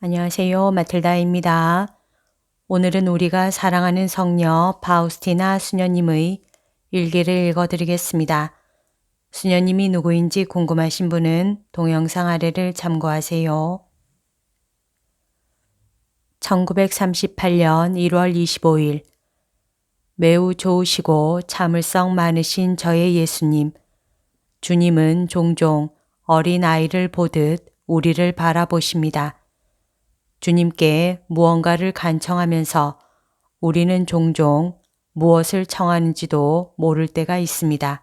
안녕하세요. 마틸다입니다. 오늘은 우리가 사랑하는 성녀 파우스티나 수녀님의 일기를 읽어드리겠습니다. 수녀님이 누구인지 궁금하신 분은 동영상 아래를 참고하세요. 1938년 1월 25일 매우 좋으시고 참을성 많으신 저의 예수님, 주님은 종종 어린 아이를 보듯 우리를 바라보십니다. 주님께 무언가를 간청하면서 우리는 종종 무엇을 청하는지도 모를 때가 있습니다.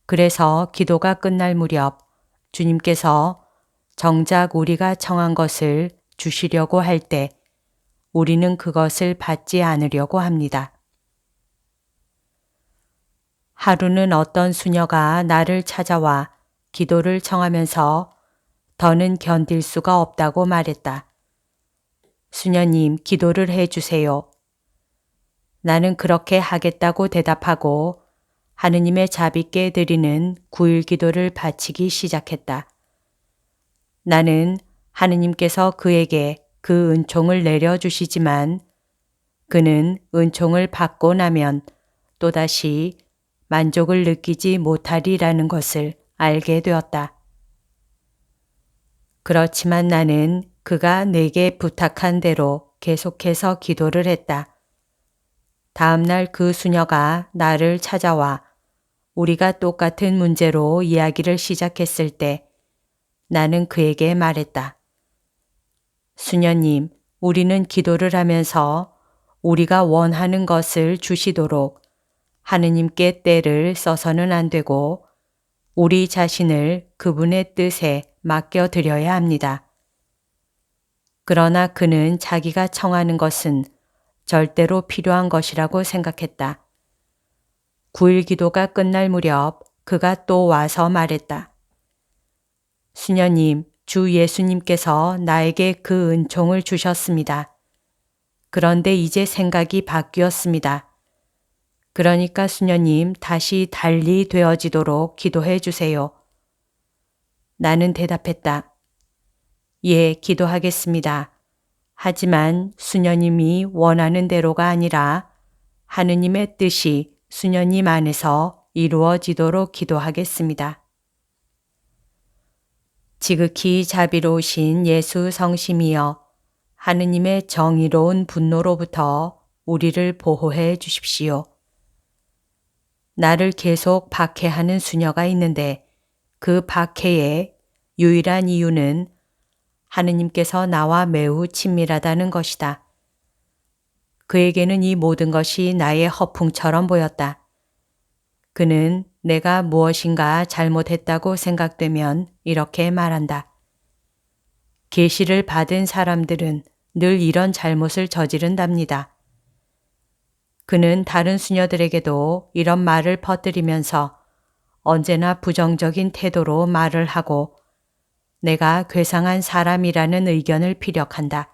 그래서 기도가 끝날 무렵 주님께서 정작 우리가 청한 것을 주시려고 할 때 우리는 그것을 받지 않으려고 합니다. 하루는 어떤 수녀가 나를 찾아와 기도를 청하면서 더는 견딜 수가 없다고 말했다. 수녀님, 기도를 해 주세요. 나는 그렇게 하겠다고 대답하고 하느님의 자비께 드리는 9일 기도를 바치기 시작했다. 나는 하느님께서 그에게 그 은총을 내려주시지만 그는 은총을 받고 나면 또다시 만족을 느끼지 못하리라는 것을 알게 되었다. 그렇지만 나는 그가 내게 부탁한 대로 계속해서 기도를 했다. 다음 날 그 수녀가 나를 찾아와 우리가 똑같은 문제로 이야기를 시작했을 때 나는 그에게 말했다. 수녀님, 우리는 기도를 하면서 우리가 원하는 것을 주시도록 하느님께 때를 써서는 안 되고 우리 자신을 그분의 뜻에 맡겨드려야 합니다. 그러나 그는 자기가 청하는 것은 절대로 필요한 것이라고 생각했다. 9일 기도가 끝날 무렵 그가 또 와서 말했다. 수녀님, 주 예수님께서 나에게 그 은총을 주셨습니다. 그런데 이제 생각이 바뀌었습니다. 그러니까 수녀님 다시 달리 되어지도록 기도해 주세요. 나는 대답했다. 예, 기도하겠습니다. 하지만 수녀님이 원하는 대로가 아니라 하느님의 뜻이 수녀님 안에서 이루어지도록 기도하겠습니다. 지극히 자비로우신 예수 성심이여 하느님의 정의로운 분노로부터 우리를 보호해 주십시오. 나를 계속 박해하는 수녀가 있는데 그 박해의 유일한 이유는 하느님께서 나와 매우 친밀하다는 것이다. 그에게는 이 모든 것이 나의 허풍처럼 보였다. 그는 내가 무엇인가 잘못했다고 생각되면 이렇게 말한다. 계시를 받은 사람들은 늘 이런 잘못을 저지른답니다. 그는 다른 수녀들에게도 이런 말을 퍼뜨리면서 언제나 부정적인 태도로 말을 하고 내가 괴상한 사람이라는 의견을 피력한다.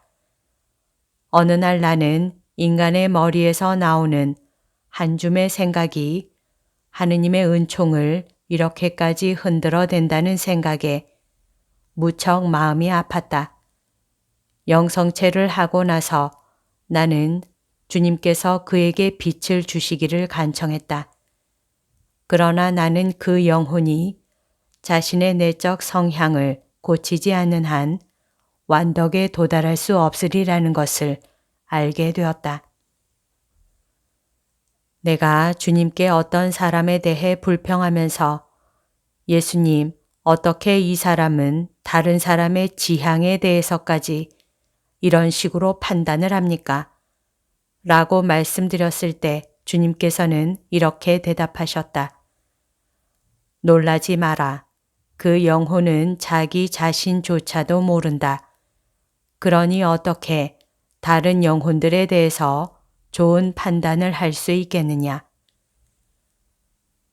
어느 날 나는 인간의 머리에서 나오는 한 줌의 생각이 하느님의 은총을 이렇게까지 흔들어 댄다는 생각에 무척 마음이 아팠다. 영성체를 하고 나서 나는 주님께서 그에게 빛을 주시기를 간청했다. 그러나 나는 그 영혼이 자신의 내적 성향을 고치지 않는 한 완덕에 도달할 수 없으리라는 것을 알게 되었다. 내가 주님께 어떤 사람에 대해 불평하면서 예수님, 어떻게 이 사람은 다른 사람의 지향에 대해서까지 이런 식으로 판단을 합니까? 라고 말씀드렸을 때 주님께서는 이렇게 대답하셨다. 놀라지 마라. 그 영혼은 자기 자신조차도 모른다. 그러니 어떻게 다른 영혼들에 대해서 좋은 판단을 할 수 있겠느냐?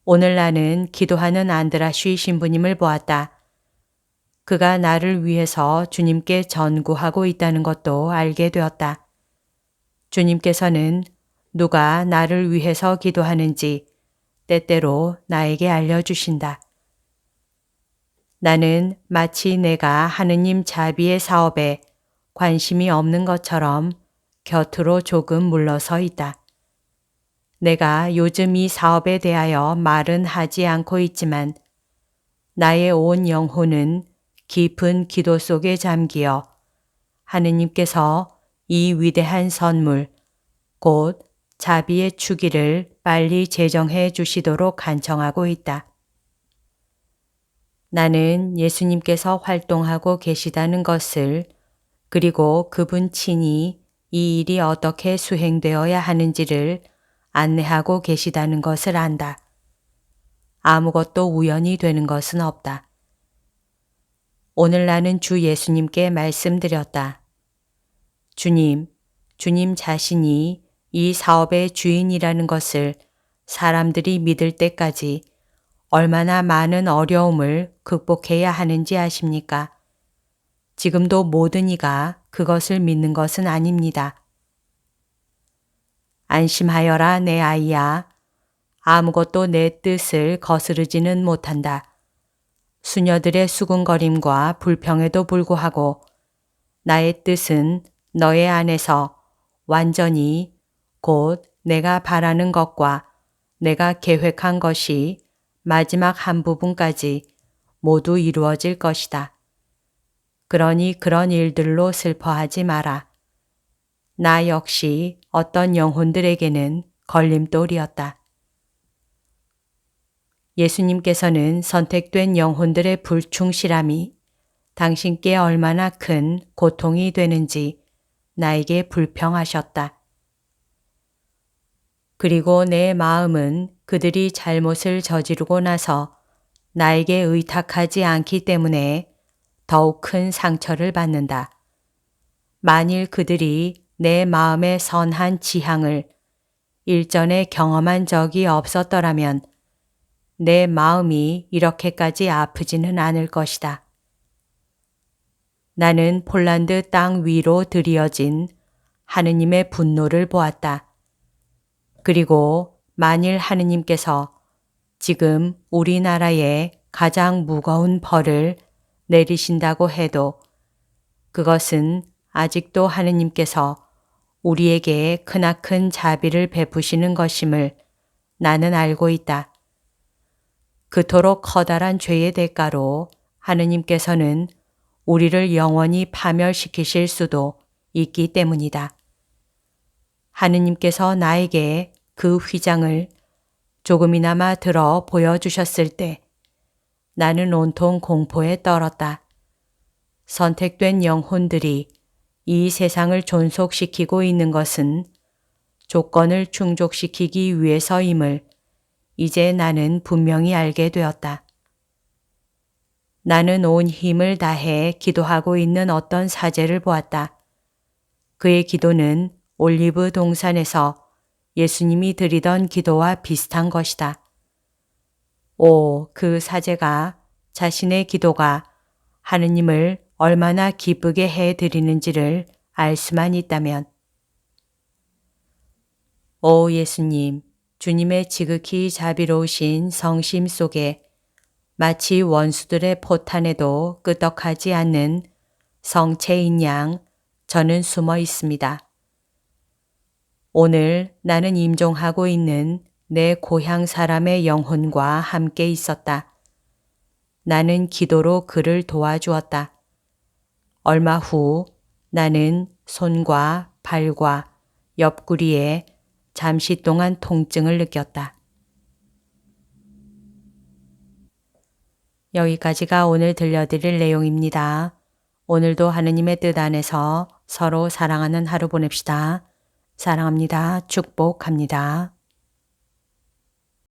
오늘 나는 기도하는 안드라쉬 신부님을 보았다. 그가 나를 위해서 주님께 전구하고 있다는 것도 알게 되었다. 주님께서는 누가 나를 위해서 기도하는지 때때로 나에게 알려주신다. 나는 마치 내가 하느님 자비의 사업에 관심이 없는 것처럼 곁으로 조금 물러서 있다. 내가 요즘 이 사업에 대하여 말은 하지 않고 있지만 나의 온 영혼은 깊은 기도 속에 잠기어 하느님께서 이 위대한 선물, 곧 자비의 주기를 빨리 제정해 주시도록 간청하고 있다. 나는 예수님께서 활동하고 계시다는 것을, 그리고 그분 친히 이 일이 어떻게 수행되어야 하는지를 안내하고 계시다는 것을 안다. 아무것도 우연히 되는 것은 없다. 오늘 나는 주 예수님께 말씀드렸다. 주님 자신이 이 사업의 주인이라는 것을 사람들이 믿을 때까지 얼마나 많은 어려움을 극복해야 하는지 아십니까? 지금도 모든 이가 그것을 믿는 것은 아닙니다. 안심하여라 내 아이야. 아무것도 내 뜻을 거스르지는 못한다. 수녀들의 수군거림과 불평에도 불구하고 나의 뜻은 너의 안에서 완전히 곧 내가 바라는 것과 내가 계획한 것이 마지막 한 부분까지 모두 이루어질 것이다. 그러니 그런 일들로 슬퍼하지 마라. 나 역시 어떤 영혼들에게는 걸림돌이었다. 예수님께서는 선택된 영혼들의 불충실함이 당신께 얼마나 큰 고통이 되는지 나에게 불평하셨다. 그리고 내 마음은 그들이 잘못을 저지르고 나서 나에게 의탁하지 않기 때문에 더욱 큰 상처를 받는다. 만일 그들이 내 마음의 선한 지향을 일전에 경험한 적이 없었더라면 내 마음이 이렇게까지 아프지는 않을 것이다. 나는 폴란드 땅 위로 들이어진 하느님의 분노를 보았다. 그리고 만일 하느님께서 지금 우리나라에 가장 무거운 벌을 내리신다고 해도 그것은 아직도 하느님께서 우리에게 크나큰 자비를 베푸시는 것임을 나는 알고 있다. 그토록 커다란 죄의 대가로 하느님께서는 우리를 영원히 파멸시키실 수도 있기 때문이다. 하느님께서 나에게 그 휘장을 조금이나마 들어 보여주셨을 때 나는 온통 공포에 떨었다. 선택된 영혼들이 이 세상을 존속시키고 있는 것은 조건을 충족시키기 위해서임을 이제 나는 분명히 알게 되었다. 나는 온 힘을 다해 기도하고 있는 어떤 사제를 보았다. 그의 기도는 올리브 동산에서 예수님이 드리던 기도와 비슷한 것이다. 오, 그 사제가 자신의 기도가 하느님을 얼마나 기쁘게 해 드리는지를 알 수만 있다면. 오 예수님, 주님의 지극히 자비로우신 성심 속에 마치 원수들의 포탄에도 끄떡하지 않는 성체인 양 저는 숨어 있습니다. 오늘 나는 임종하고 있는 내 고향 사람의 영혼과 함께 있었다. 나는 기도로 그를 도와주었다. 얼마 후 나는 손과 발과 옆구리에 잠시 동안 통증을 느꼈다. 여기까지가 오늘 들려드릴 내용입니다. 오늘도 하느님의 뜻 안에서 서로 사랑하는 하루 보냅시다. 사랑합니다. 축복합니다.